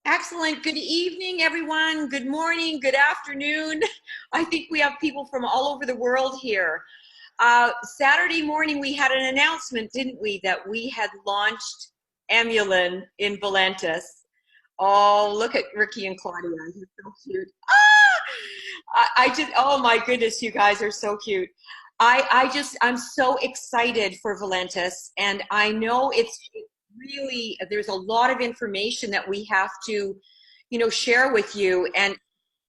Excellent. Good evening, everyone. Good morning, good afternoon. I think we have people from all over the world here. Saturday morning, we had an announcement, didn't we, that we had launched Emulin in Valentus. Oh, look at Ricky and Claudia. He's so cute. Oh my goodness, you guys are so cute. I'm so excited for Valentus, and I know it's really, there's a lot of information that we have to, share with you, and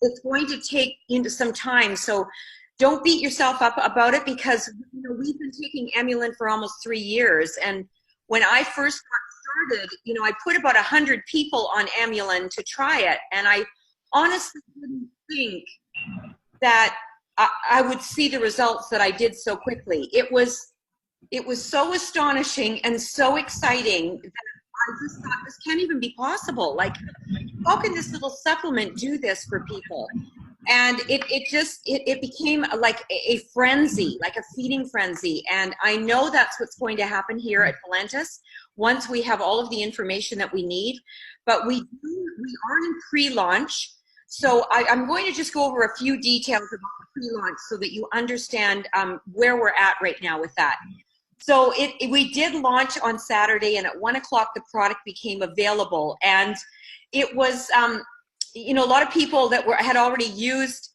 it's going to take into some time. So don't beat yourself up about it because, we've been taking Emulin for almost 3 years. And when I first got started, I put about 100 people on Emulin to try it. And I honestly didn't think that I would see the results that I did so quickly. It was so astonishing and so exciting that I just thought this can't even be possible. Like, how can this little supplement do this for people? And it became like a frenzy, like a feeding frenzy. And I know that's what's going to happen here at Valentus once we have all of the information that we need. But we are in pre-launch. So I'm going to just go over a few details about the pre-launch so that you understand where we're at right now with that. So we did launch on Saturday, and at 1 o'clock the product became available. And it was, a lot of people that had already used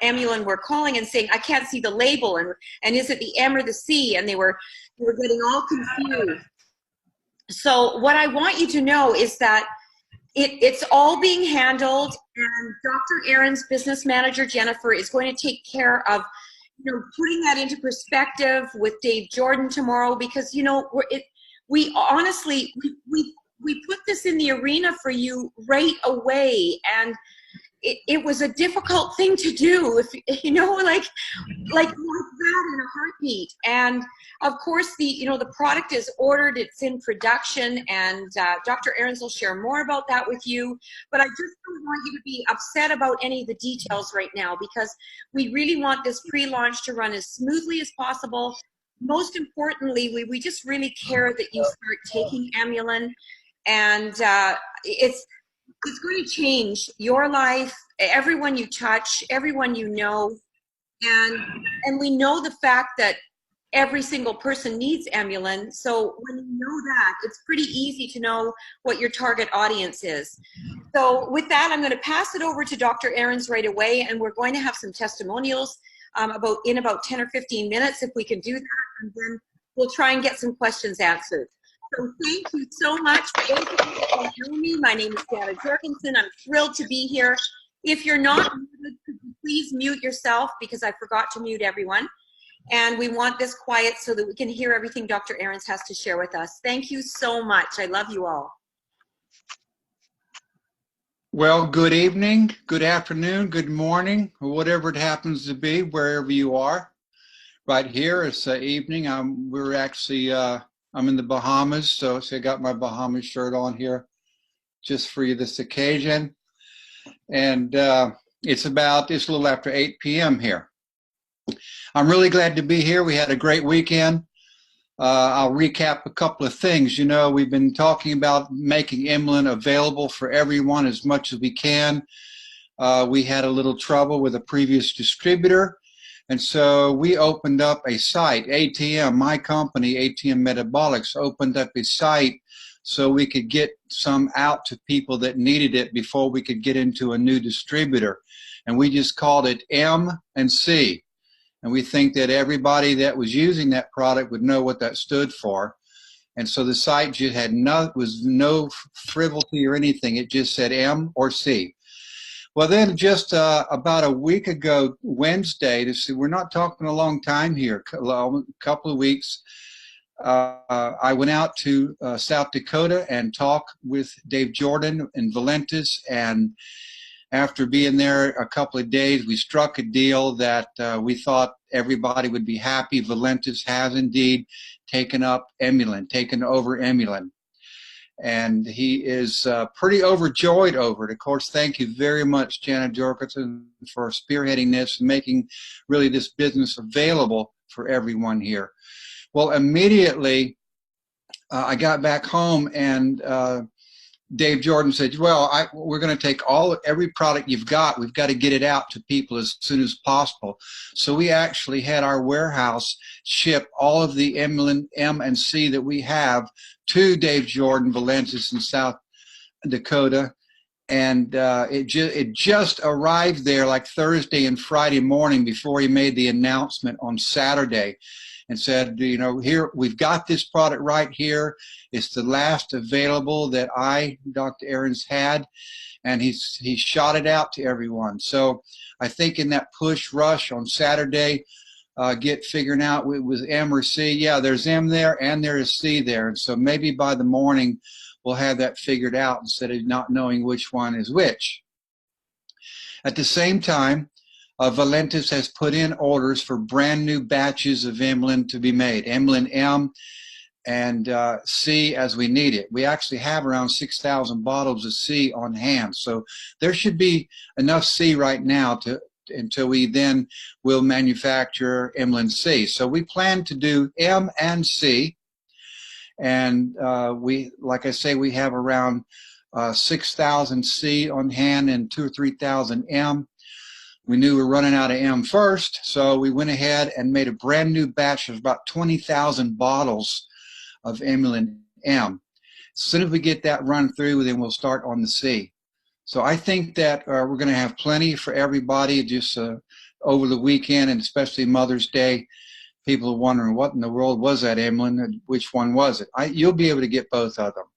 Emulin were calling and saying, I can't see the label, and is it the M or the C? And they were getting all confused. So what I want you to know is that it's all being handled, and Dr. Ahrens, business manager Jennifer, is going to take care of putting that into perspective with Dave Jordan tomorrow, because we honestly put this in the arena for you right away, and it was a difficult thing to do, if like that in a heartbeat. And of course, the product is ordered, it's in production, and Dr. Ahrens will share more about that with you. But I just don't want you to be upset about any of the details right now, because we really want this pre-launch to run as smoothly as possible. Most importantly, we just really care that you start taking Emulin, and it's going to change your life, everyone you touch, everyone you know. And we know the fact that every single person needs Emulin. So when you know that, it's pretty easy to know what your target audience is. So with that, I'm going to pass it over to Dr. Ahrens right away, and we're going to have some testimonials in about 10 or 15 minutes, if we can do that, and then we'll try and get some questions answered. So thank you so much for those of you who don't know me. My name is Dana Jorgensen. I'm thrilled to be here. If you're not muted, could you please mute yourself, because I forgot to mute everyone. And we want this quiet so that we can hear everything Dr. Ahrens has to share with us. Thank you so much. I love you all. Well, good evening, good afternoon, good morning, or whatever it happens to be, wherever you are. Right here, it's evening. I'm in the Bahamas, so I got my Bahamas shirt on here just for this occasion. And it's a little after 8 p.m. here. I'm really glad to be here. We had a great weekend. I'll recap a couple of things. We've been talking about making Emulin available for everyone as much as we can. We had a little trouble with a previous distributor. And so we opened up a site, ATM, my company, ATM Metabolics, opened up a site so we could get some out to people that needed it before we could get into a new distributor. And we just called it M and C. And we think that everybody that was using that product would know what that stood for. And so the site just was no frivolity or anything. It just said M or C. Well, then just about a week ago, Wednesday, we're not talking a long time here, a couple of weeks, I went out to South Dakota and talked with Dave Jordan in Valentus. And after being there a couple of days, we struck a deal that we thought everybody would be happy. Valentus has indeed taken over Emulin. And he is pretty overjoyed over it. Of course, thank you very much, Janet Jorgensen, for spearheading this and making really this business available for everyone here. Well, immediately I got back home, and Dave Jordan said, well, we're going to take every product you've got. We've got to get it out to people as soon as possible. So we actually had our warehouse ship all of the Emulin M and C that we have to Dave Jordan Valentus in South Dakota. And it just arrived there like Thursday and Friday morning before he made the announcement on Saturday, and said, you know, here, we've got this product right here. It's the last available that Dr. Ahrens, had, and he shot it out to everyone. So I think in that push rush on Saturday, figuring out it was M or C. Yeah, there's M there and there is C there. And so maybe by the morning, we'll have that figured out instead of not knowing which one is which. At the same time, Valentus has put in orders for brand new batches of Emulin to be made, Emulin M and C as we need it. We actually have around 6,000 bottles of C on hand. So there should be enough C right now until we then will manufacture Emulin C. So we plan to do M and C. And like I say, we have around 6,000 C on hand and 2,000 or 3,000 M. We knew we were running out of M first, so we went ahead and made a brand new batch of about 20,000 bottles of Emulin M. As soon as we get that run through, then we'll start on the C. So I think that we're going to have plenty for everybody just over the weekend, and especially Mother's Day. People are wondering, what in the world was that Emulin? Which one was it? You'll be able to get both of them.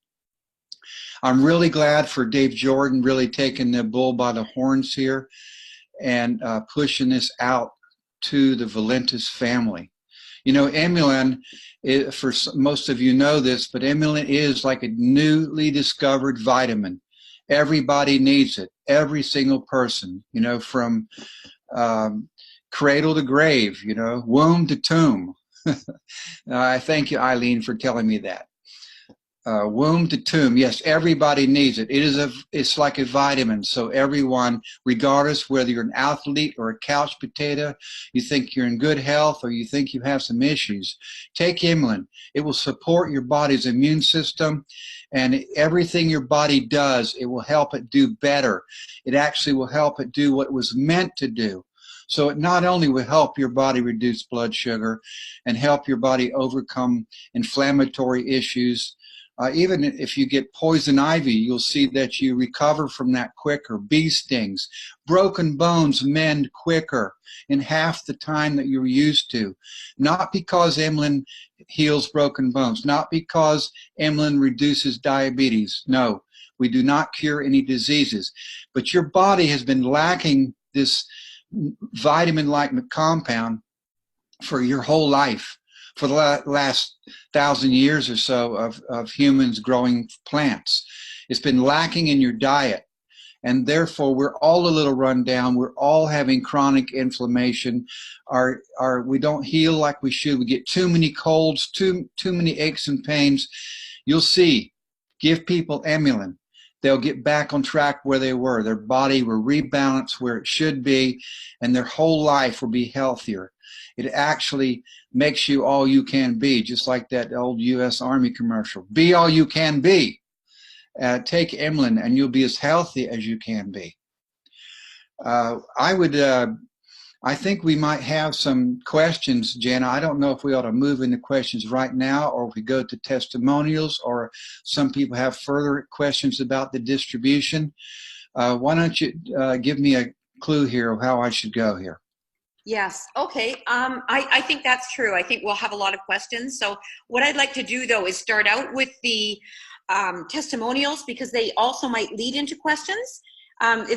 I'm really glad for Dave Jordan really taking the bull by the horns here and pushing this out to the Valentus family. You know, Emulin, for most of you know this, but Emulin is like a newly discovered vitamin. Everybody needs it, every single person, you know, from cradle to grave, you know, womb to tomb. I thank you, Eileen, for telling me that. Womb to tomb, yes, everybody needs it. It's like a vitamin. So everyone, regardless whether you're an athlete or a couch potato, you think you're in good health or you think you have some issues, take Emulin. It will support your body's immune system, and everything your body does, it will help it do better. It actually will help it do what it was meant to do. So it not only will help your body reduce blood sugar and help your body overcome inflammatory issues. Even if you get poison ivy, you'll see that you recover from that quicker. Bee stings, broken bones mend quicker in half the time that you're used to. Not because Emulin heals broken bones, not because Emulin reduces diabetes. No, we do not cure any diseases. But your body has been lacking this vitamin-like compound for your whole life, for the last 1,000 years or so of humans growing plants. It's been lacking in your diet, and therefore we're all a little run down. We're all having chronic inflammation. We don't heal like we should. We get too many colds, too many aches and pains. You'll see, give people Emulin. They'll get back on track where they were. Their body will rebalance where it should be, and their whole life will be healthier. It actually makes you all you can be, just like that old U.S. Army commercial. Be all you can be. Take Emulin, and you'll be as healthy as you can be. I think we might have some questions, Jana. I don't know if we ought to move into questions right now, or if we go to testimonials, or some people have further questions about the distribution. Why don't you give me a clue here of how I should go here? Yes. Okay. I think that's true. I think we'll have a lot of questions. So what I'd like to do, though, is start out with the testimonials, because they also might lead into questions.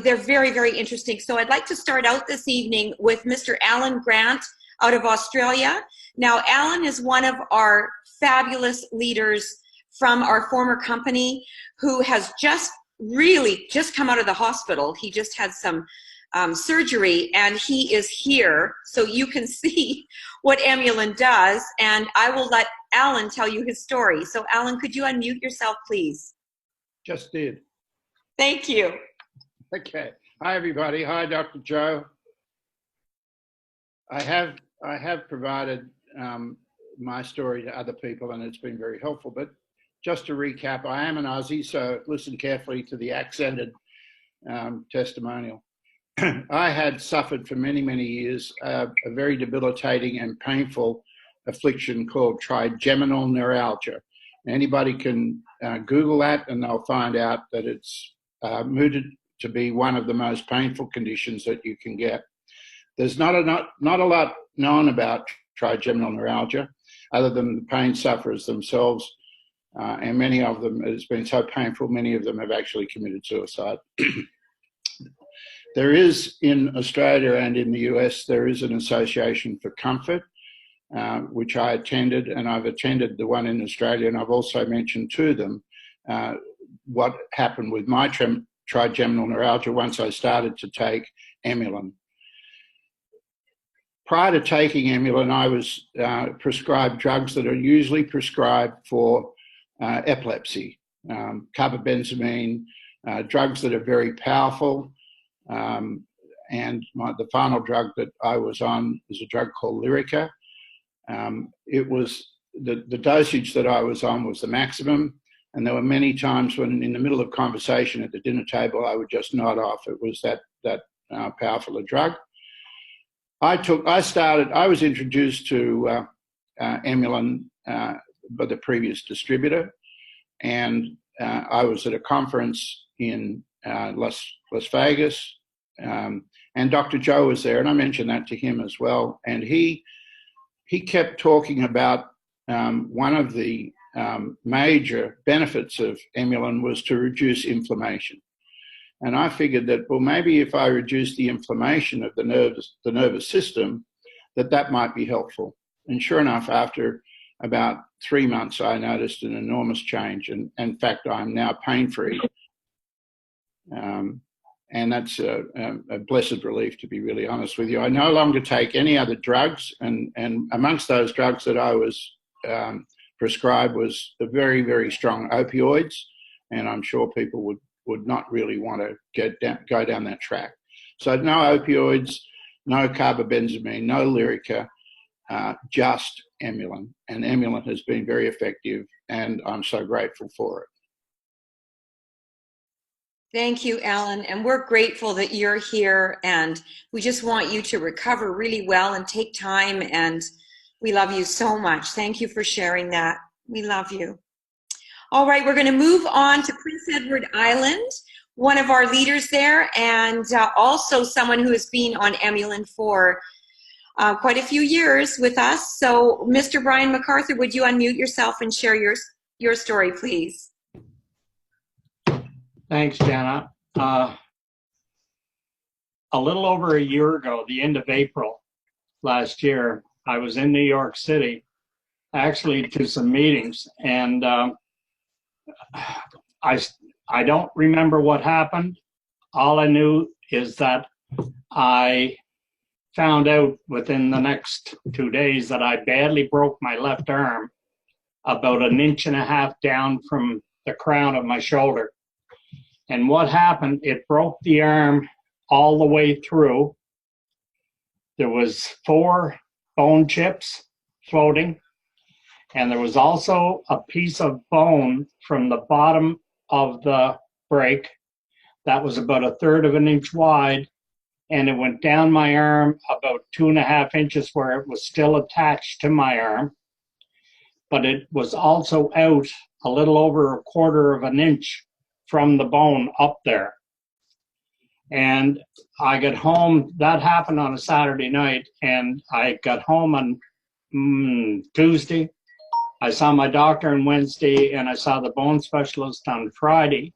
They're very, very interesting. So I'd like to start out this evening with Mr. Alan Grant out of Australia. Now, Alan is one of our fabulous leaders from our former company who has just come out of the hospital. He just had some surgery, and he is here so you can see what Emulin does, and I will let Alan tell you his story. So Alan, could you unmute yourself, please? Just did. Thank you. Okay. Hi, everybody. Hi, Dr. Joe. I have provided my story to other people, and it's been very helpful. But just to recap, I am an Aussie, so listen carefully to the accented testimonial. I had suffered for many, many years a very debilitating and painful affliction called trigeminal neuralgia. Anybody can Google that and they'll find out that it's mooted to be one of the most painful conditions that you can get. There's not a lot known about trigeminal neuralgia other than the pain sufferers themselves, and many of them, it's been so painful, many of them have actually committed suicide. There is, in Australia and in the US, there is an association for comfort, which I attended, and I've attended the one in Australia, and I've also mentioned to them what happened with my trigeminal neuralgia once I started to take Emulin. Prior to taking Emulin, I was prescribed drugs that are usually prescribed for epilepsy, carbamazepine, drugs that are very powerful, and the final drug that I was on is a drug called Lyrica. It was the dosage that I was on was the maximum, and there were many times when in the middle of conversation at the dinner table I would just nod off. It was that powerful a drug. I was introduced to Emulin by the previous distributor, and I was at a conference in Las Vegas, and Dr. Joe was there, and I mentioned that to him as well, and he kept talking about one of the major benefits of Emulin was to reduce inflammation. And I figured that, well, maybe if I reduce the inflammation of the nervous system, that might be helpful. And sure enough, after about 3 months, I noticed an enormous change. And in fact, I'm now pain-free. And that's a blessed relief, to be really honest with you. I no longer take any other drugs. And amongst those drugs that I was prescribed was the very, very strong opioids. And I'm sure people would not really want to go down that track. So no opioids, no carbamazepine, no Lyrica, just Emulin. And Emulin has been very effective, and I'm so grateful for it. Thank you, Alan. And we're grateful that you're here, and we just want you to recover really well and take time. And we love you so much. Thank you for sharing that. We love you. All right, we're going to move on to Prince Edward Island, one of our leaders there, and also someone who has been on Emulin for quite a few years with us. So, Mr. Brian MacArthur, would you unmute yourself and share your story, please? Thanks, Jana. A little over a year ago, the end of April last year, I was in New York City, actually to some meetings, and I don't remember what happened. All I knew is that I found out within the next 2 days that I badly broke my left arm about 1.5 inches down from the crown of my shoulder. And what happened, it broke the arm all the way through. There was 4 bone chips floating, and there was also a piece of bone from the bottom of the break that was about 1/3 of an inch wide, and it went down my arm about 2.5 inches where it was still attached to my arm, but it was also out a little over 1/4 of an inch from the bone up there. And I got home, that happened on a Saturday night, and I got home on Tuesday. I saw my doctor on Wednesday, and I saw the bone specialist on Friday.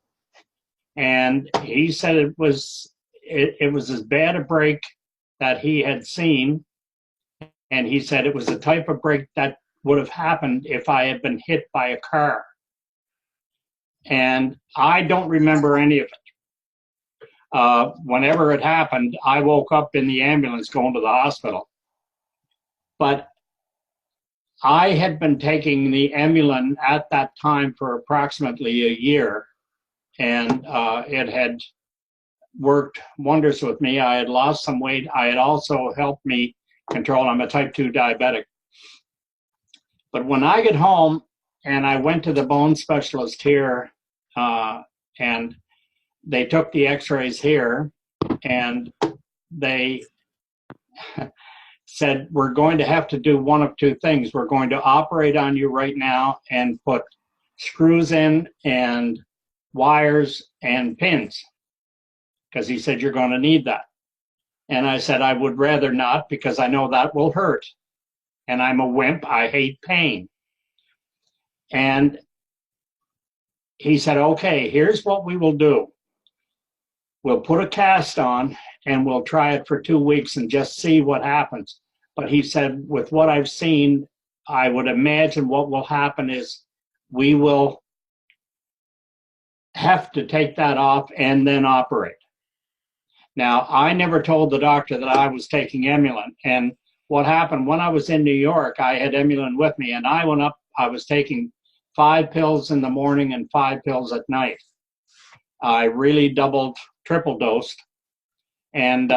And he said it was as bad a break that he had seen. And he said it was the type of break that would have happened if I had been hit by a car. And I don't remember any of it. Whenever it happened, I woke up in the ambulance going to the hospital. But I had been taking the Emulin at that time for approximately a year, and it had worked wonders with me. I had lost some weight. I had also helped me control, I'm a type 2 diabetic. But when I get home, and I went to the bone specialist here, and they took the x-rays here, and they said, we're going to have to do one of two things. We're going to operate on you right now and put screws in and wires and pins, because he said, you're going to need that. And I said, I would rather not, because I know that will hurt. And I'm a wimp. I hate pain. And he said, okay, here's what we will do. We'll put a cast on and we'll try it for 2 weeks and just see what happens. But he said, with what I've seen, I would imagine what will happen is we will have to take that off and then operate. Now, I never told the doctor that I was taking Emulin. And what happened, when I was in New York, I had Emulin with me, and I went up, I was taking 5 pills in the morning and 5 pills at night. I really doubled, triple dosed. And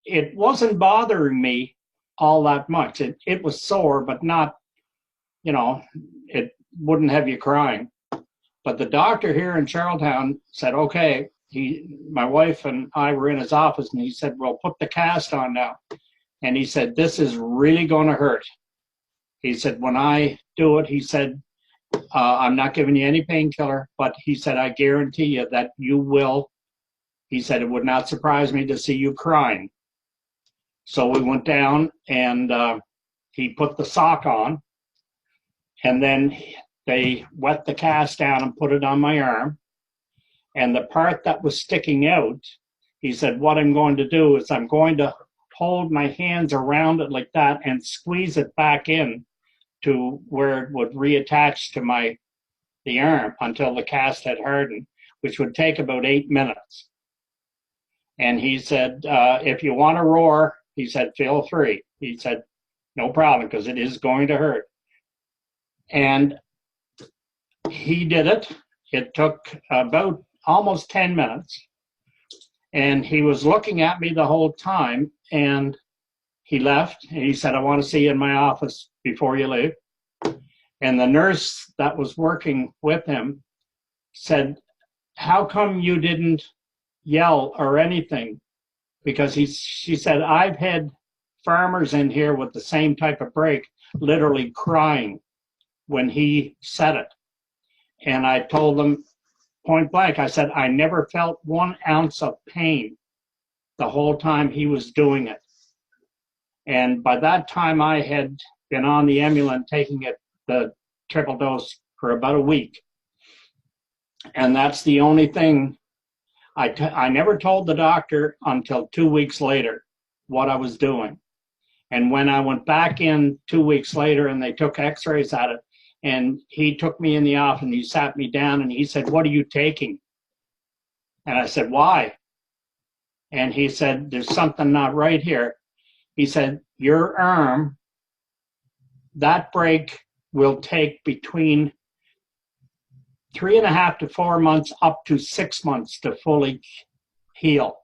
it wasn't bothering me all that much. It was sore, but not, you know, it wouldn't have you crying. But the doctor here in Charlottetown said, okay, my wife and I were in his office, and he said, well, put the cast on now. And he said, this is really going to hurt. He said, when I do it, he said, I'm not giving you any painkiller, but he said, I guarantee you that you will. He said, it would not surprise me to see you crying. So we went down, and he put the sock on, and then they wet the cast down and put it on my arm. And the part that was sticking out, he said, what I'm going to do is I'm going to hold my hands around it like that and squeeze it back in to where it would reattach to the arm until the cast had hardened, which would take about 8 minutes. And he said, if you want to roar, he said, feel free. He said, no problem, because it is going to hurt. And he did it. It took about almost 10 minutes. And he was looking at me the whole time, and he left. And he said, I want to see you in my office before you leave. And the nurse that was working with him said, how come you didn't yell or anything? Because she said, I've had farmers in here with the same type of break literally crying when he said it. And I told them point blank, I said, I never felt 1 ounce of pain the whole time he was doing it. And by that time, I had been on the Emulin, taking it, the triple dose, for about a week. And that's the only thing. I never told the doctor until 2 weeks later what I was doing. And when I went back in 2 weeks later and they took x-rays at it, and he took me in the office and he sat me down and he said, what are you taking? And I said, why? And he said, there's something not right here. He said, your arm, that break will take between 3.5 to 4 months up to 6 months to fully heal.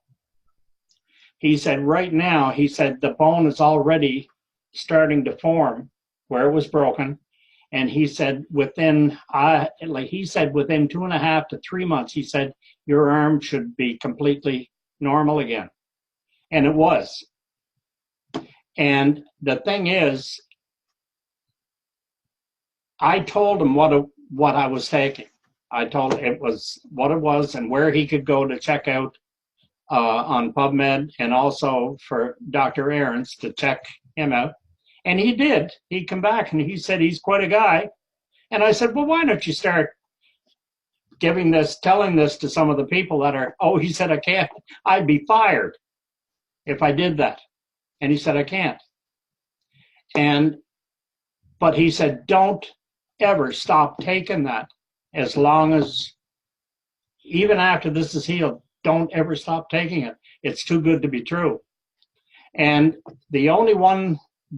He said, right now, he said, the bone is already starting to form where it was broken. And he said, within 2.5 to 3 months, he said, your arm should be completely normal again. And it was. And the thing is, I told him what I was taking. I told him it was what it was and where he could go to check out on PubMed, and also for Dr. Ahrens to check him out. And he did. He come back and he said he's quite a guy. And I said, well, why don't you start telling this to some of the people that are, oh, he said, I can't. I'd be fired if I did that. And he said, I can't. But he said, don't ever stop taking that as long as, even after this is healed, don't ever stop taking it. It's too good to be true. And the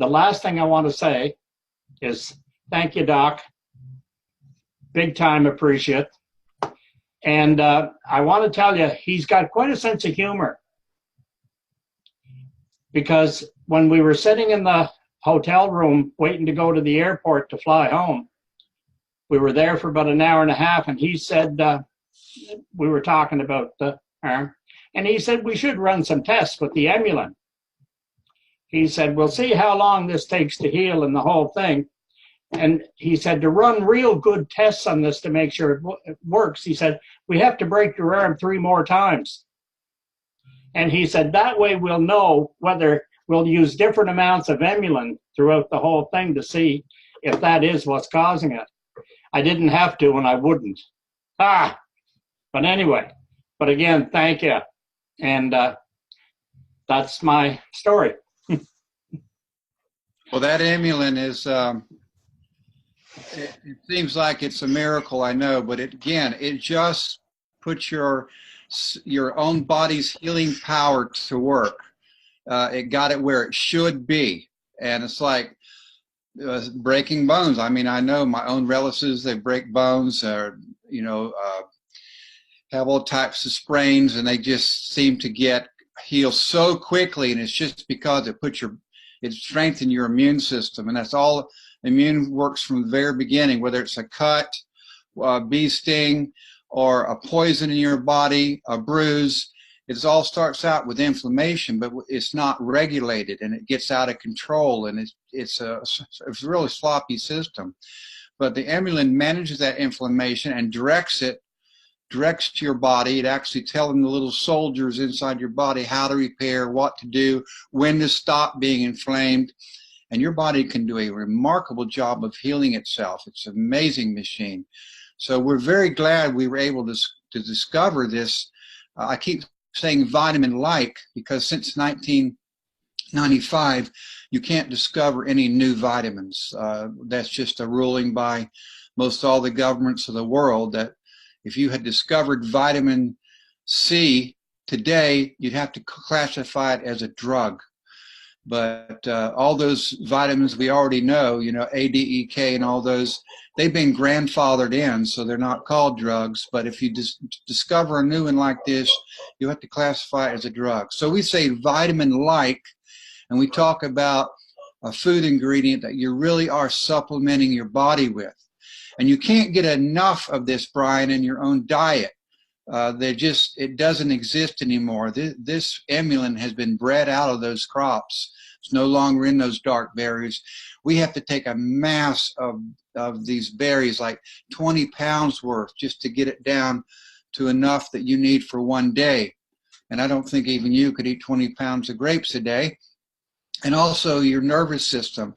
last thing I want to say is thank you, Doc. Big time appreciate. And I want to tell you, he's got quite a sense of humor. Because when we were sitting in the hotel room waiting to go to the airport to fly home, we were there for about an hour and a half, and he said, we were talking about the arm, and he said, we should run some tests with the Emulin. He said, we'll see how long this takes to heal and the whole thing. And he said, to run real good tests on this to make sure it works, he said, we have to break your arm 3 more times. And he said, that way we'll know whether we'll use different amounts of Emulin throughout the whole thing to see if that is what's causing it. I didn't have to, and I wouldn't. But anyway, but again, thank you. And that's my story. Well, that Emulin is, it seems like it's a miracle, I know, but it just puts your own body's healing power to work. It got it where it should be. And it's like breaking bones. I mean, I know my own relatives, they break bones or, have all types of sprains, and they just seem to heal so quickly. And it's just because it strengthens your immune system. And that's all immune works from the very beginning, whether it's a cut, a bee sting, or a poison in your body, a bruise. It all starts out with inflammation, but it's not regulated, and it gets out of control, and it's a really sloppy system. But the Emulin manages that inflammation and directs your body. It actually tells the little soldiers inside your body how to repair, what to do, when to stop being inflamed. And your body can do a remarkable job of healing itself. It's an amazing machine. So we're very glad we were able to discover this. I keep saying vitamin-like because since 1995, you can't discover any new vitamins. That's just a ruling by most all the governments of the world that if you had discovered vitamin C today, you'd have to classify it as a drug. But all those vitamins we already know, A, D, E, K, and all those, they've been grandfathered in, so they're not called drugs. But if you discover a new one like this, you have to classify it as a drug. So we say vitamin-like, and we talk about a food ingredient that you really are supplementing your body with. And you can't get enough of this, Brian, in your own diet. It doesn't exist anymore. This Emulin has been bred out of those crops. It's no longer in those dark berries. We have to take a mass of these berries, like 20 pounds worth, just to get it down to enough that you need for one day. And I don't think even you could eat 20 pounds of grapes a day. And also your nervous system,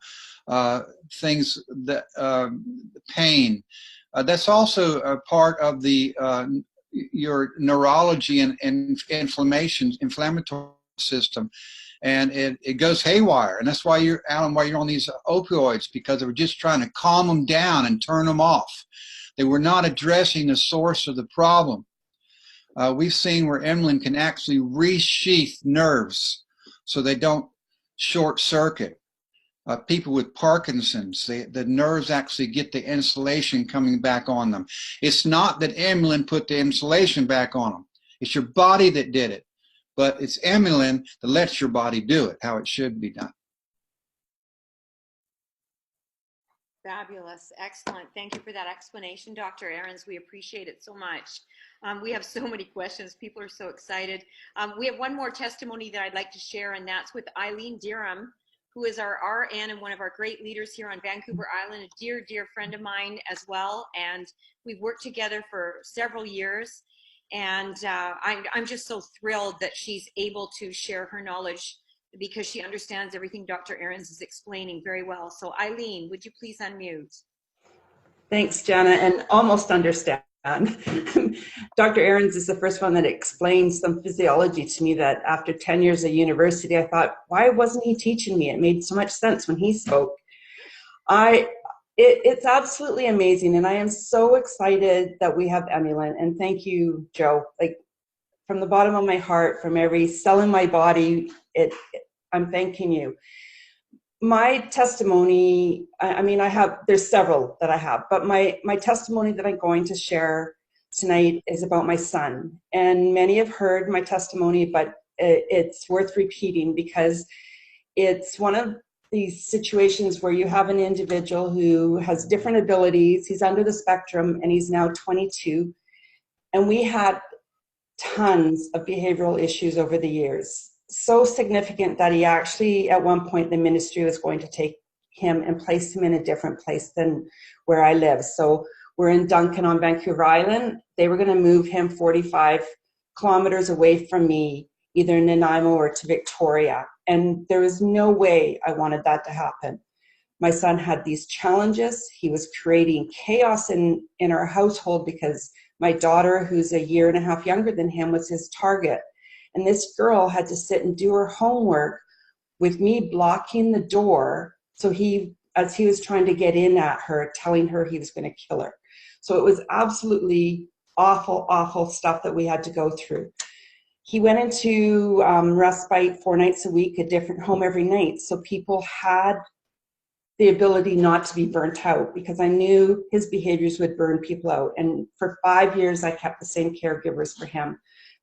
things that pain. That's also a part of your neurology and inflammatory system, and it goes haywire. And that's why you're on these opioids, because they were just trying to calm them down and turn them off. They were not addressing the source of the problem. We've seen where Emulin can actually resheath nerves so they don't short circuit. People with Parkinson's, the nerves actually get the insulation coming back on them. It's not that Emulin put the insulation back on them. It's your body that did it. But it's Emulin that lets your body do it how it should be done. Fabulous. Excellent. Thank you for that explanation, Dr. Ahrens. We appreciate it so much. We have so many questions. People are so excited. We have one more testimony that I'd like to share, and that's with Eileen Deerham, who is our RN and one of our great leaders here on Vancouver Island, a dear, dear friend of mine as well. And we've worked together for several years. And I'm just so thrilled that she's able to share her knowledge because she understands everything Dr. Ahrens is explaining very well. So Eileen, would you please unmute? Thanks, Jana, and almost understand. Dr. Ahrens is the first one that explains some physiology to me that after 10 years of university, I thought, why wasn't he teaching me? It made so much sense when he spoke. It's absolutely amazing, and I am so excited that we have Emulin, and thank you, Joe. Like, from the bottom of my heart, from every cell in my body, I'm thanking you. My testimony, there's several that I have, but my testimony that I'm going to share tonight is about my son. And many have heard my testimony, but it's worth repeating because it's one of these situations where you have an individual who has different abilities. He's under the spectrum and he's now 22. And we had tons of behavioral issues over the years. So significant that he actually, at one point, the ministry was going to take him and place him in a different place than where I live. So we're in Duncan on Vancouver Island. They were going to move him 45 kilometers away from me, either in Nanaimo or to Victoria. And there was no way I wanted that to happen. My son had these challenges. He was creating chaos in our household because my daughter, who's a year and a half younger than him, was his target. And this girl had to sit and do her homework with me blocking the door. So as he was trying to get in at her, telling her he was going to kill her. So it was absolutely awful, awful stuff that we had to go through. He went into respite 4 nights a week, a different home every night. So people had the ability not to be burnt out, because I knew his behaviors would burn people out. And for 5 years, I kept the same caregivers for him.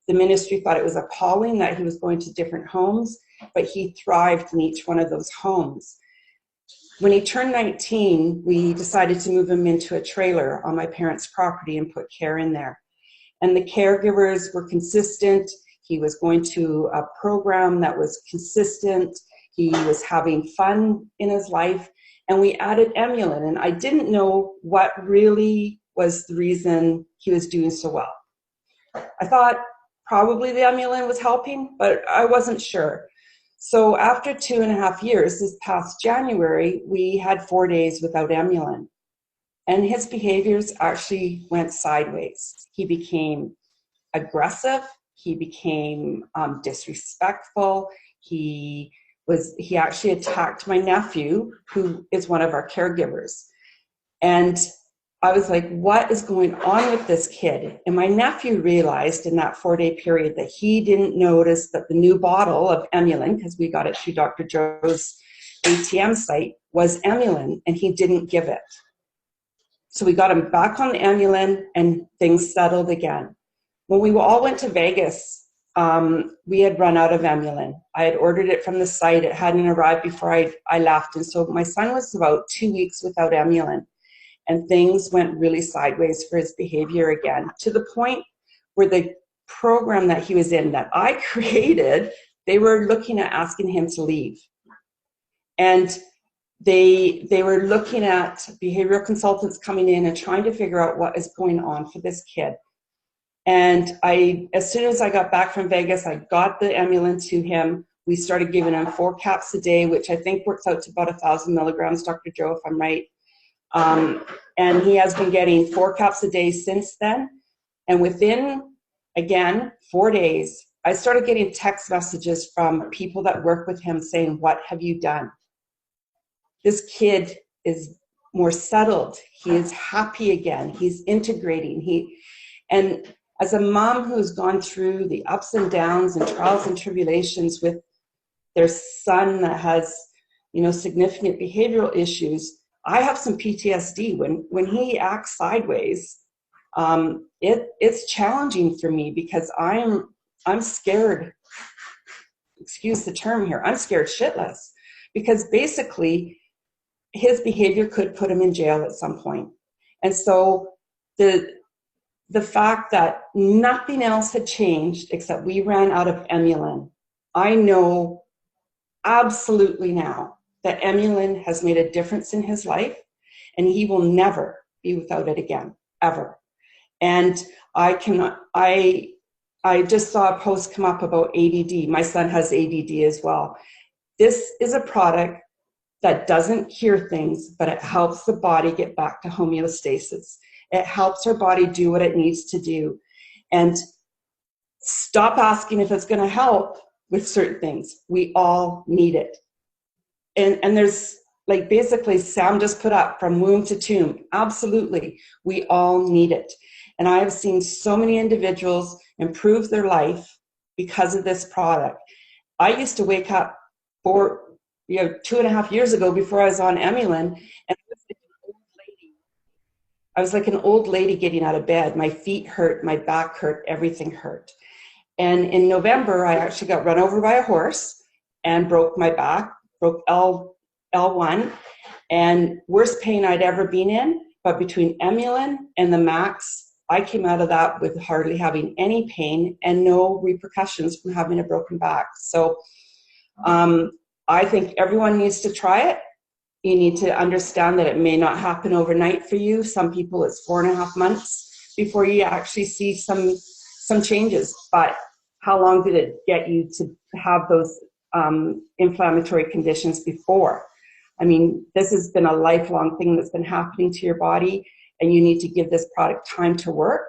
The ministry thought it was appalling that he was going to different homes, but he thrived in each one of those homes. When he turned 19, we decided to move him into a trailer on my parents' property and put care in there. And the caregivers were consistent. He was going to a program that was consistent. He was having fun in his life. And we added Emulin. And I didn't know what really was the reason he was doing so well. I thought probably the Emulin was helping, but I wasn't sure. So after 2.5 years, this past January, we had 4 days without Emulin. And his behaviors actually went sideways. He became aggressive. He became disrespectful. He actually attacked my nephew, who is one of our caregivers. And I was like, what is going on with this kid? And my nephew realized in that 4-day period that he didn't notice that the new bottle of Emulin, because we got it through Dr. Joe's ATM site, was Emulin, and he didn't give it. So we got him back on the Emulin, and things settled again. When we all went to Vegas, we had run out of Emulin. I had ordered it from the site. It hadn't arrived before I left. And so my son was about 2 weeks without Emulin. And things went really sideways for his behavior again, to the point where the program that he was in that I created, they were looking at asking him to leave. And they were looking at behavioral consultants coming in and trying to figure out what is going on for this kid. And as soon as I got back from Vegas, I got the Emulin to him. We started giving him 4 caps a day, which I think works out to about 1,000 milligrams, Dr. Joe, if I'm right. And he has been getting 4 caps a day since then. And within, again, 4 days, I started getting text messages from people that work with him saying, what have you done? This kid is more settled. He is happy again. He's integrating. And as a mom who's gone through the ups and downs and trials and tribulations with their son that has, significant behavioral issues, I have some PTSD. When he acts sideways, it's challenging for me because I'm scared. Excuse the term here. I'm scared shitless, because basically his behavior could put him in jail at some point. And so the fact that nothing else had changed except we ran out of Emulin, I know absolutely now that Emulin has made a difference in his life, and he will never be without it again, ever. And I just saw a post come up about ADD. My son has ADD as well. This is a product that doesn't cure things, but it helps the body get back to homeostasis. It helps our body do what it needs to do. And stop asking if it's going to help with certain things. We all need it. And there's, like, basically Sam just put up from womb to tomb. Absolutely. We all need it. And I have seen so many individuals improve their life because of this product. I used to wake up 2.5 years ago, before I was on Emulin, and I was like an old lady getting out of bed. My feet hurt, my back hurt, everything hurt. And in November, I actually got run over by a horse and broke my back, broke L1, and worst pain I'd ever been in. But between Emulin and the Max, I came out of that with hardly having any pain and no repercussions from having a broken back. So I think everyone needs to try it. You need to understand that it may not happen overnight for you. Some people it's 4.5 months before you actually see some changes. But how long did it get you to have those inflammatory conditions before? I mean, this has been a lifelong thing that's been happening to your body, and you need to give this product time to work.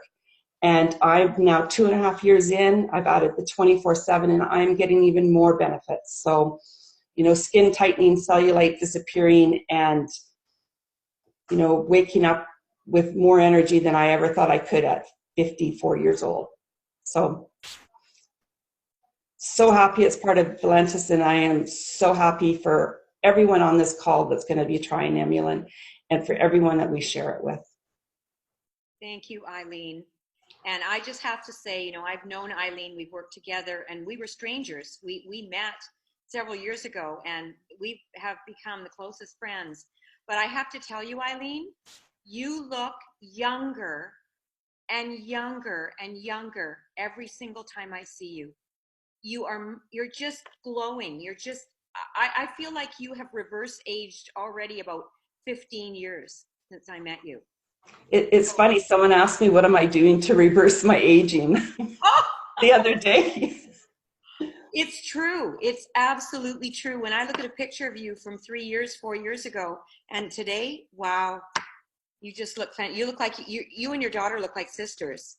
And I'm now 2.5 years in, I've added the 24/7, and I'm getting even more benefits. So, you know, skin tightening, cellulite disappearing, and, you know, waking up with more energy than I ever thought I could at 54 years old. So happy it's part of Valentus, and I am so happy for everyone on this call that's going to be trying Emulin, and for everyone that we share it with. Thank you, Eileen. And I just have to say, you know, I've known Eileen, we've worked together, and we were strangers. We met several years ago, and we have become the closest friends. But I have to tell you, Eileen, you look younger and younger and younger every single time I see you. You're just glowing. I feel like you have reverse aged already about 15 years since I met you. It's funny, someone asked me, what am I doing to reverse my aging the other day. It's true. It's absolutely true. When I look at a picture of you from 3 years, 4 years ago, and today, wow, you just look fantastic. You look like you and your daughter look like sisters.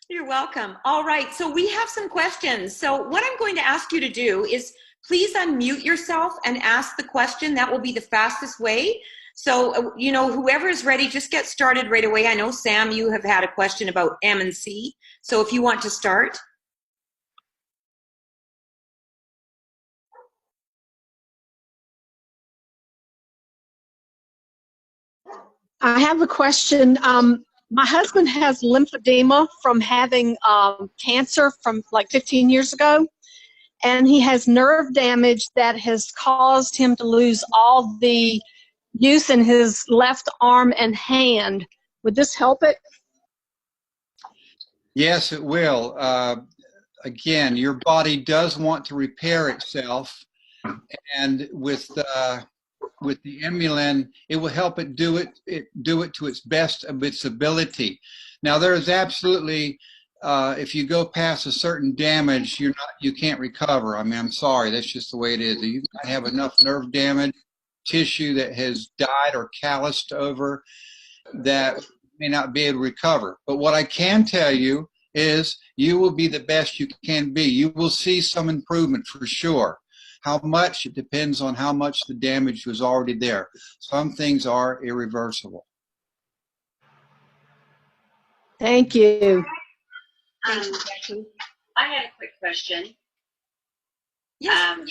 You're welcome. All right, so we have some questions. So what I'm going to ask you to do is please unmute yourself and ask the question. That will be the fastest way. So, you know, whoever is ready, just get started right away. I know, Sam, you have had a question about M and C. So if you want to start. I have a question. My husband has lymphedema from having cancer from like 15 years ago, and he has nerve damage that has caused him to lose all the use in his left arm and hand. Would this help it? Yes, it will. Again, your body does want to repair itself, and with the Emulin, it will help it do it to its best of its ability. Now, there is absolutely, if you go past a certain damage, you can't recover. I mean, I'm sorry, that's just the way it is. You have enough nerve damage, tissue that has died or calloused over, that may not be able to recover. But what I can tell you is you will be the best you can be. You will see some improvement for sure. How much? It depends on how much the damage was already there. Some things are irreversible. Thank you. I had a quick question. Yes.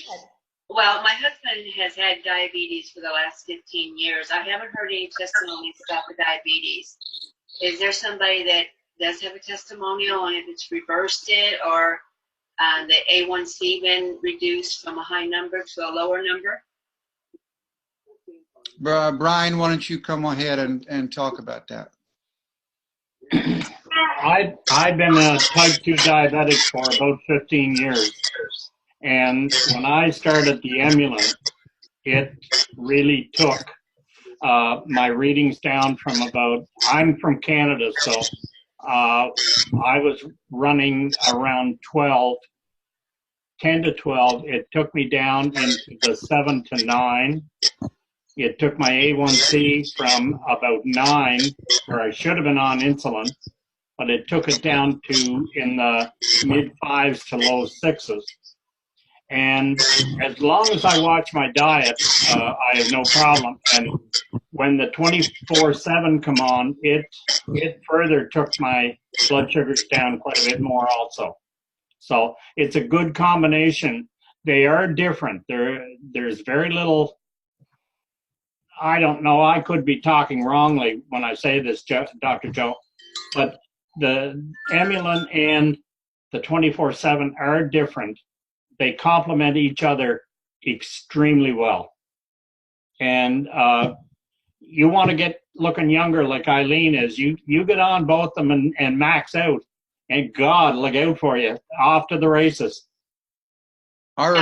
Well, my husband has had diabetes for the last 15 years. I haven't heard any testimonies about the diabetes. Is there somebody that does have a testimonial on if it's reversed it, or the A1C been reduced from a high number to a lower number? Brian, why don't you come ahead and talk about that? I've been a type 2 diabetic for about 15 years. And when I started the Emulin, it really took my readings down from about, I'm from Canada, so I was running around 10 to 12. It took me down into the 7 to 9. It took my A1C from about 9, where I should have been on insulin, but it took it down to in the mid 5s to low 6s. And as long as I watch my diet, I have no problem. And when the 24/7 come on, it further took my blood sugars down quite a bit more also. So it's a good combination. They are different. There's very little, I don't know, I could be talking wrongly when I say this, Dr. Joe, but the Emulin and the 24/7 are different. They complement each other extremely well. And you want to get looking younger like Eileen is, you get on both of them and max out. And God, look out for you. Off to the races. Our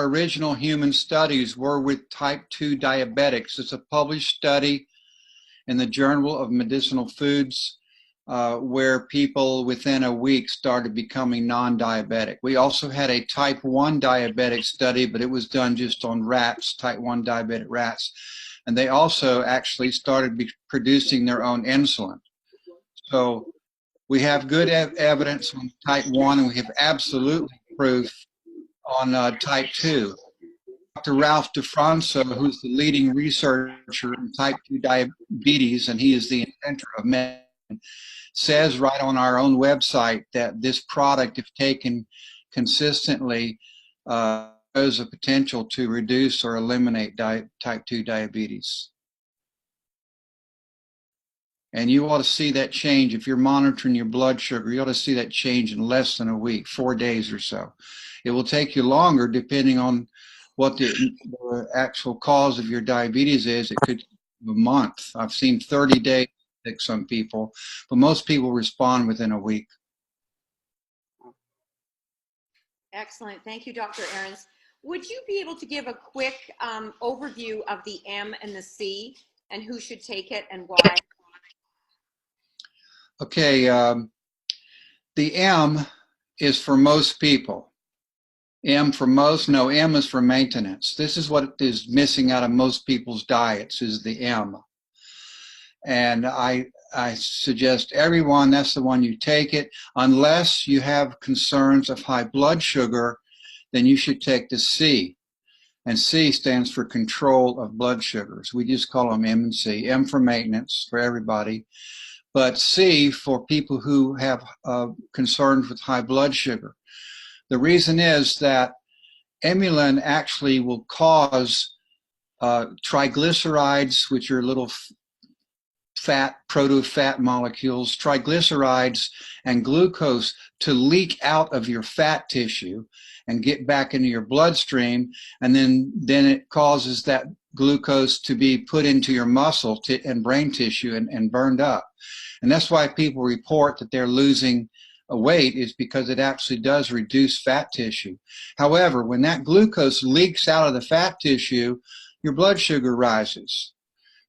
original human studies were with type 2 diabetics. It's a published study in the Journal of Medicinal Foods where people within a week started becoming non-diabetic. We also had a type 1 diabetic study, but it was done just on rats, type 1 diabetic rats. And they also actually started producing their own insulin. So we have good evidence on type 1, and we have absolutely proof on type 2. Dr. Ralph DeFranco, who's the leading researcher in type 2 diabetes, and he is the inventor of metformin, says right on our own website that this product, if taken consistently, has a potential to reduce or eliminate type 2 diabetes. And you ought to see that change. If you're monitoring your blood sugar, you ought to see that change in less than a week, 4 days or so. It will take you longer depending on what the actual cause of your diabetes is. It could be a month. I've seen 30 days take some people, but most people respond within a week. Excellent. Thank you, Dr. Ahrens. Would you be able to give a quick overview of the M and the C and who should take it and why? Okay, the M is for most people. M for most, no, M is for maintenance. This is what is missing out of most people's diets is the M. And I suggest everyone, that's the one you take it. Unless you have concerns of high blood sugar, then you should take the C. And C stands for control of blood sugars. We just call them M and C. M for maintenance for everybody, but C for people who have concerns with high blood sugar. The reason is that Emulin actually will cause triglycerides, which are little proto-fat molecules, triglycerides and glucose to leak out of your fat tissue and get back into your bloodstream, and then it causes that glucose to be put into your muscle and brain tissue and burned up. And that's why people report that they're losing weight, is because it actually does reduce fat tissue. However, when that glucose leaks out of the fat tissue, your blood sugar rises.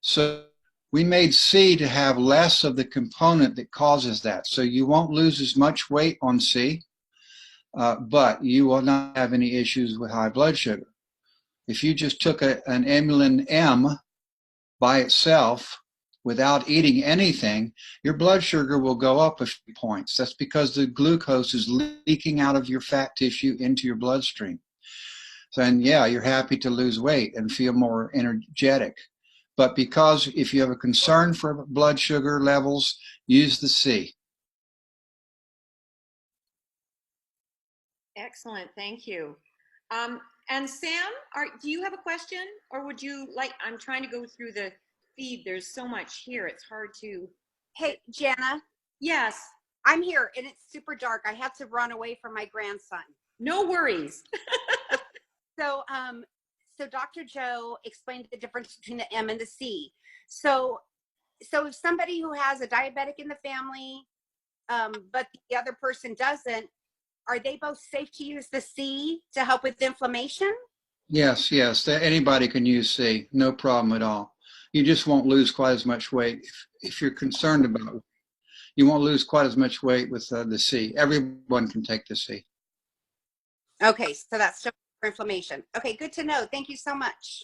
So we made C to have less of the component that causes that. So you won't lose as much weight on C, but you will not have any issues with high blood sugar. If you just took an Emulin M by itself without eating anything, your blood sugar will go up a few points. That's because the glucose is leaking out of your fat tissue into your bloodstream. So, and yeah, you're happy to lose weight and feel more energetic. But because if you have a concern for blood sugar levels, use the C. Excellent, thank you. And Sam, do you have a question, or would you like? I'm trying to go through the feed. There's so much here; it's hard to. Hey, Jana. Yes, I'm here, and it's super dark. I had to run away from my grandson. No worries. So Dr. Joe explained the difference between the M and the C. So if somebody who has a diabetic in the family, but the other person doesn't, are they both safe to use the C to help with inflammation? Yes, anybody can use C, no problem at all. You just won't lose quite as much weight. If you're concerned about it, you won't lose quite as much weight with the C. Everyone can take the C. Okay, so that's just for inflammation. Okay, good to know. Thank you so much.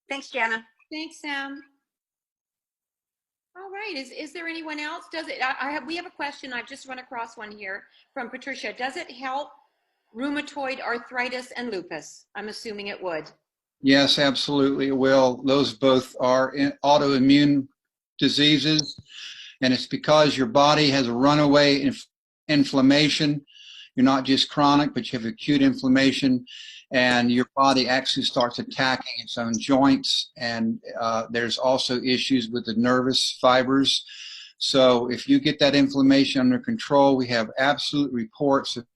Thanks, Jana. Thanks, Sam. All right, is there anyone else? Does it, we have a question, I've just run across one here from Patricia. Does it help rheumatoid arthritis and lupus? I'm assuming it would. Yes, absolutely it will. Those both are autoimmune diseases, and it's because your body has a runaway inflammation. You're not just chronic, but you have acute inflammation, and your body actually starts attacking its own joints, and there's also issues with the nervous fibers. So if you get that inflammation under control, we have absolute reports of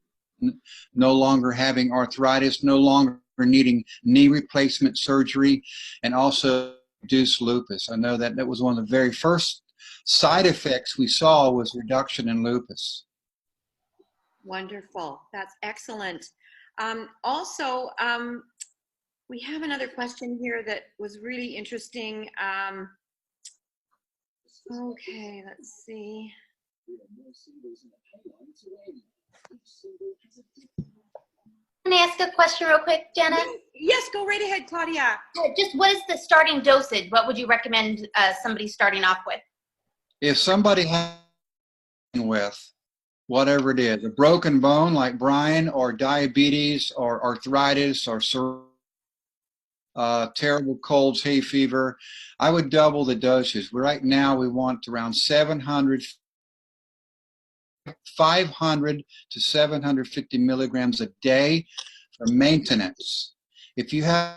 no longer having arthritis, no longer needing knee replacement surgery, and also reduce lupus. I know that that was one of the very first side effects we saw was reduction in lupus. Wonderful. That's excellent. We have another question here that was really interesting. Okay, let's see. Can I ask a question real quick, Jenna? Yes, go right ahead, Claudia. Just what is the starting dosage? What would you recommend somebody starting off with? If somebody has with whatever it is, a broken bone like Brian, or diabetes, or arthritis, or terrible colds, hay fever, I would double the dosage. Right now we want around 500 to 750 milligrams a day for maintenance. If you have,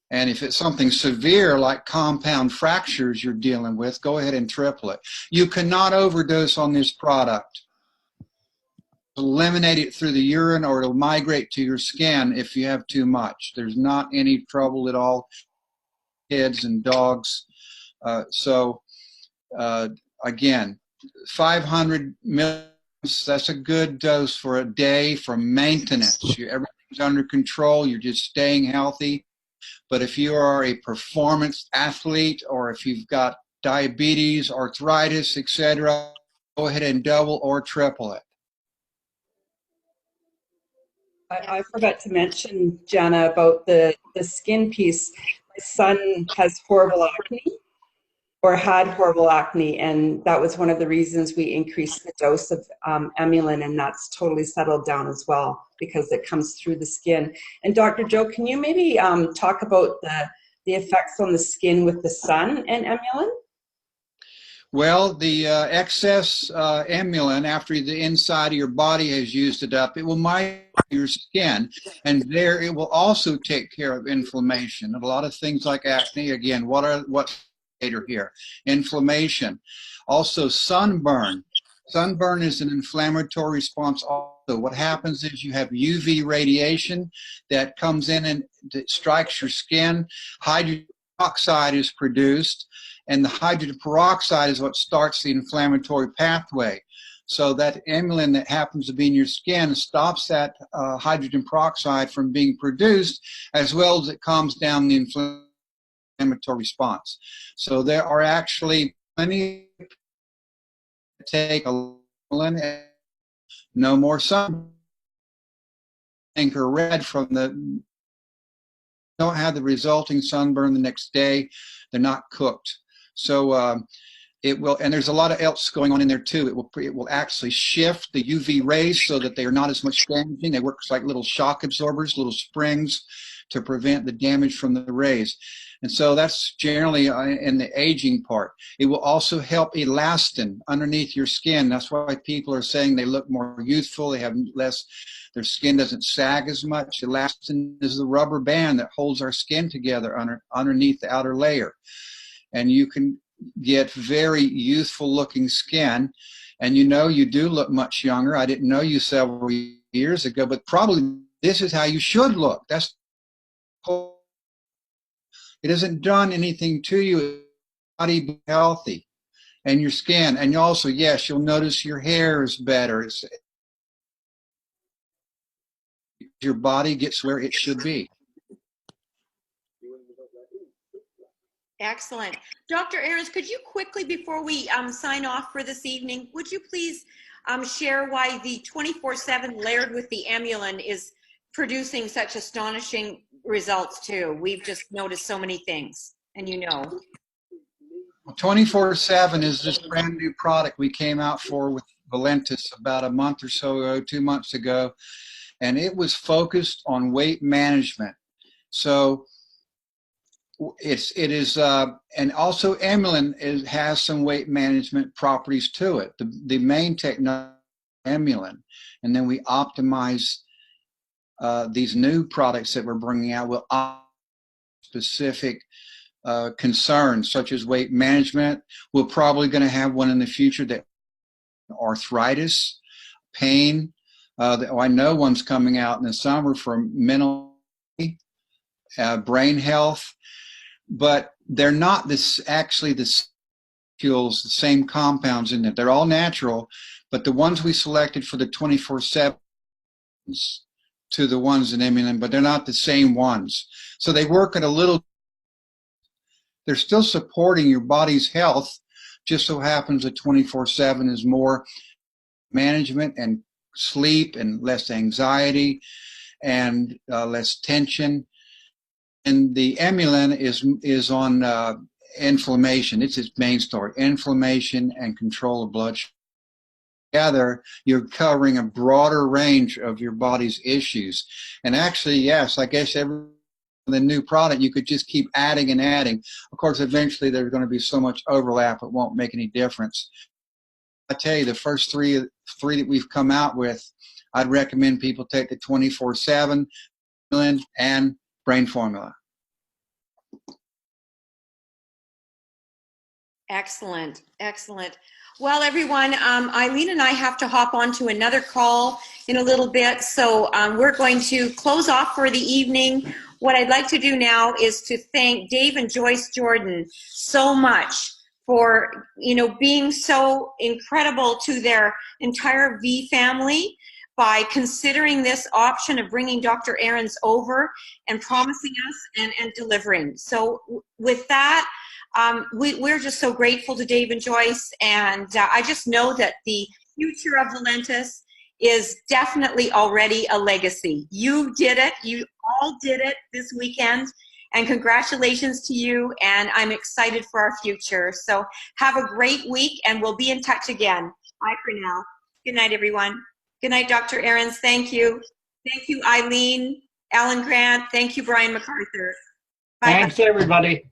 and if it's something severe like compound fractures you're dealing with, go ahead and triple it. You cannot overdose on this product. Eliminate it through the urine, or it'll migrate to your skin if you have too much. There's not any trouble at all. Kids and dogs. Again, 500 milligrams, that's a good dose for a day for maintenance. Everything's under control. You're just staying healthy. But if you are a performance athlete, or if you've got diabetes, arthritis, etc., go ahead and double or triple it. I forgot to mention, Jenna, about the skin piece. My son has horrible acne, or had horrible acne, and that was one of the reasons we increased the dose of Emulin, and that's totally settled down as well because it comes through the skin. And Dr. Joe, can you maybe talk about the effects on the skin with the sun and Emulin? Well, the excess Emulin, after the inside of your body has used it up, it will migrate to your skin, and there it will also take care of inflammation. A lot of things like acne, again, what's here? Inflammation. Also sunburn. Sunburn is an inflammatory response also. What happens is you have UV radiation that comes in and that strikes your skin. Hydrogen peroxide is produced, and the hydrogen peroxide is what starts the inflammatory pathway. So that Emulin that happens to be in your skin stops that hydrogen peroxide from being produced, as well as it calms down the inflammatory response. So there are actually plenty to take Emulin, and no more sun. Pink or red from the, don't have the resulting sunburn the next day. They're not cooked. So it will, and there's a lot of else going on in there too. It will actually shift the UV rays so that they are not as much damaging. They work like little shock absorbers, little springs, to prevent the damage from the rays. And so that's generally in the aging part. It will also help elastin underneath your skin. That's why people are saying they look more youthful. They have less, their skin doesn't sag as much. Elastin is the rubber band that holds our skin together underneath the outer layer. And you can get very youthful looking skin. And you know, you do look much younger. I didn't know you several years ago, but probably this is how you should look. That's, it hasn't done anything to you. Body be healthy, and your skin, and you also, yes, you'll notice your hair is better. Your body gets where it should be. Excellent. Dr. Ahrens, could you quickly, before we sign off for this evening, would you please share why the 24/7 layered with the Emulin is producing such astonishing results too? We've just noticed so many things, and you know. 24/7 is this brand new product we came out for with Valentus about a month or so ago, 2 months ago, and it was focused on weight management. So it is, and also Emulin has some weight management properties to it. The main technology is Emulin, and then we optimize these new products that we're bringing out will specific concerns such as weight management. We're probably going to have one in the future that arthritis, pain. I know one's coming out in the summer for mental, brain health, but they're not actually the fuels, the same compounds in it. They're all natural, but the ones we selected for the 24/7 to the ones in Emulin, but they're not the same ones. So they work at a little, they're still supporting your body's health. Just so happens that 24/7 is more management and sleep and less anxiety and less tension. And the Emulin is on inflammation. It's its main story, inflammation and control of blood sugar. Together, you're covering a broader range of your body's issues. And actually, yes, I guess the new product, you could just keep adding and adding. Of course, eventually there's going to be so much overlap, it won't make any difference. I tell you, the first three that we've come out with, I'd recommend people take the 24/7 and Brain Formula. Excellent, excellent. Well, everyone, Eileen and I have to hop on to another call in a little bit, so we're going to close off for the evening. What I'd like to do now is to thank Dave and Joyce Jordan so much for, being so incredible to their entire V family by considering this option of bringing Dr. Ahrens over and promising us and delivering. So with that, we're just so grateful to Dave and Joyce, and I just know that the future of Valentus is definitely already a legacy. You did it. You all did it this weekend, and congratulations to you, and I'm excited for our future. So have a great week, and we'll be in touch again. Bye for now. Good night, everyone. Good night, Dr. Ahrens. Thank you. Thank you, Eileen, Alan Grant. Thank you, Brian MacArthur. Bye. Thanks, everybody.